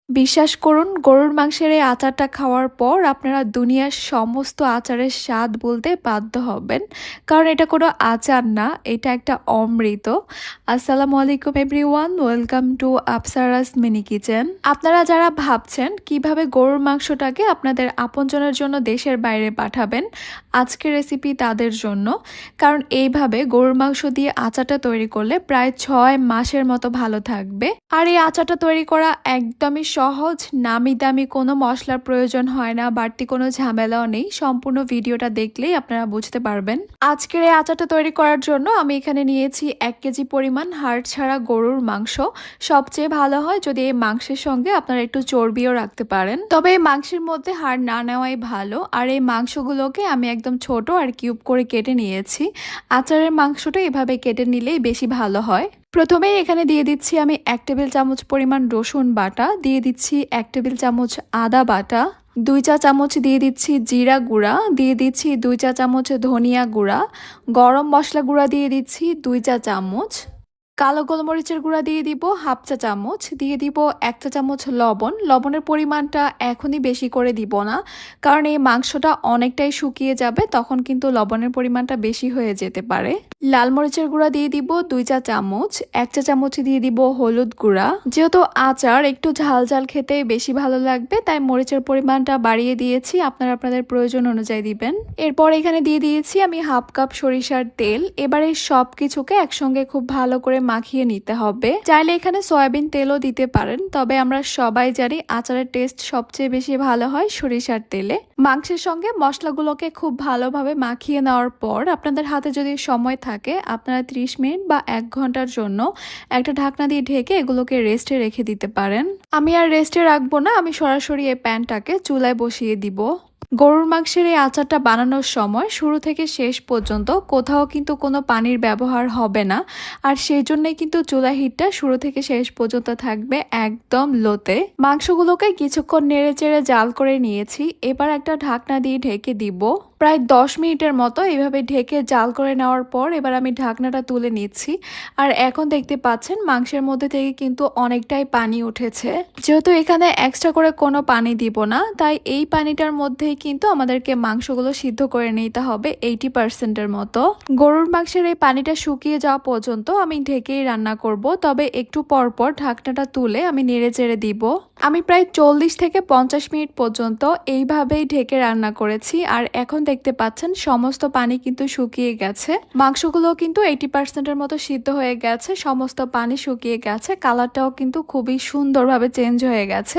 বিশ্বাস করুন, গরুর মাংসের এই আচারটা খাওয়ার পর আপনারা দুনিয়ার সমস্ত আচারের স্বাদ বলতে বাধ্য হবেন। কারণ এটা কোনো আচার না, এটা একটা অমৃত। আসসালামু আলাইকুম everyone, welcome to Afsara's mini kitchen. আপনারা যারা ভাবছেন কিভাবে গরুর মাংসটাকে আপনাদের আপনজনের জন্য দেশের বাইরে পাঠাবেন, আজকের রেসিপি তাদের জন্য। কারণ এইভাবে গরুর মাংস দিয়ে আচারটা তৈরি করলে প্রায় 6 মাসের মতো ভালো থাকবে। আর এই আচারটা তৈরি করা একদমই সহজ, নামি দামি কোনো মশলার প্রয়োজন হয় না, বাড়তি কোনো ঝামেলাও নেই। সম্পূর্ণ ভিডিওটা দেখলেই আপনারা বুঝতে পারবেন। আজকের এই আচারটা তৈরি করার জন্য আমি এখানে নিয়েছি 1 কেজি পরিমাণ হাড় ছাড়া গরুর মাংস। সবচেয়ে ভালো হয় যদি এই মাংসের সঙ্গে আপনারা একটু চর্বিও রাখতে পারেন, তবে এই মাংসের মধ্যে হাড় না নেওয়াই ভালো। আর এই মাংসগুলোকে আমি একদম ছোট আর কিউব করে কেটে নিয়েছি। আচারের মাংসটা এভাবে কেটে নিলেই বেশি ভালো হয়। প্রথমেই এখানে দিয়ে দিচ্ছি আমি 1 টেবিল চামচ পরিমাণ রসুন বাটা, দিয়ে দিচ্ছি 1 টেবিল চামচ আদা বাটা, 2 চা চামচ দিয়ে দিচ্ছি জিরা গুঁড়া, দিয়ে দিচ্ছি 2 চা চামচ ধনিয়া গুঁড়া, গরম মশলা গুঁড়া দিয়ে দিচ্ছি 2 চা চামচ, কালো গোলমরিচের গুঁড়া দিয়ে দিব 1/2 চা চামচ, দিয়ে দিব 1 চা চামচ লবণ। লবণের পরিমাণটা এখনই বেশি করে দিব না, কারণ এই মাংসটা অনেকটাই শুকিয়ে যাবে, তখন কিন্তু লবণের পরিমাণটা বেশি হয়ে যেতে পারে। লাল মরিচের গুঁড়া দিয়ে দিব 2 চা চামচ, 1 চা চামচ দিয়ে দিব হলুদ গুঁড়া। যেহেতু আচার একটু ঝাল ঝাল খেতে বেশি ভালো লাগবে, তাই মরিচের পরিমাণটা বাড়িয়ে দিয়েছি, আপনারা আপনাদের প্রয়োজন অনুযায়ী দিবেন। এরপর এখানে দিয়ে দিয়েছি আমি 1/2 কাপ সরিষার তেল। এবারে সব কিছুকে একসঙ্গে খুব ভালো করে মাখিয়ে নিতে হবে। চাইলে এখানে সয়াবিন তেলও দিতে পারেন, তবে আমরা সবাই জানি আচারের টেস্ট সবচেয়ে বেশি ভালো হয় সরিষার তেলে। মাংসের সঙ্গে মশলাগুলোকে খুব ভালোভাবে মাখিয়ে নেওয়ার পর আপনাদের হাতে যদি সময় থাকে, আপনারা 30 মিনিট বা 1 ঘন্টার জন্য একটা ঢাকনা দিয়ে ঢেকে এগুলোকে রেস্টে রেখে দিতে পারেন। আমি আর রেস্টে রাখবো না, আমি সরাসরি এই প্যানটাকে চুলায় বসিয়ে দিব। গরুর মাংসের এই আচারটা বানানোর সময় শুরু থেকে শেষ পর্যন্ত কোথাও কিন্তু কোনো পানির ব্যবহার হবে না, আর সেই জন্যই কিন্তু চুলা হিটটা শুরু থেকে শেষ পর্যন্ত থাকবে একদম লোতে। মাংসগুলোকে কিছুক্ষণ নেড়ে চেড়ে জাল করে নিয়েছি, এবার একটা ঢাকনা দিয়ে ঢেকে দিব। প্রায় 10 মিনিটের মতো এইভাবে ঢেকে জাল করে নেওয়ার পর এবার আমি ঢাকনাটা তুলে নিচ্ছি। আর এখন দেখতে পাচ্ছেন মাংসের মধ্যে থেকে কিন্তু অনেকটাই পানি উঠেছে। যেহেতু এখানে এক্সট্রা করে কোনো পানি দিব না, তাই এই পানিটার মধ্যেই কিন্তু আমাদেরকে মাংসগুলো সিদ্ধ করে নিতে হবে 80%-এর মতো। গরুর মাংসের এই পানিটা শুকিয়ে যাওয়া পর্যন্ত আমি ঢেকেই রান্না করব, তবে একটু পর পর ঢাকনাটা তুলে আমি নেড়ে চেড়ে দিব। আমি প্রায় 40 থেকে 50 মিনিট পর্যন্ত এইভাবেই ঢেকে রান্না করেছি, আর এখন দেখতে পাচ্ছেন সমস্ত পানি কিন্তু শুকিয়ে গেছে। মাংসগুলো কিন্তু 80%-এর মতো সিদ্ধ হয়ে গেছে, সমস্ত পানি শুকিয়ে গেছে, কালারটাও কিন্তু খুবই সুন্দরভাবে চেঞ্জ হয়ে গেছে।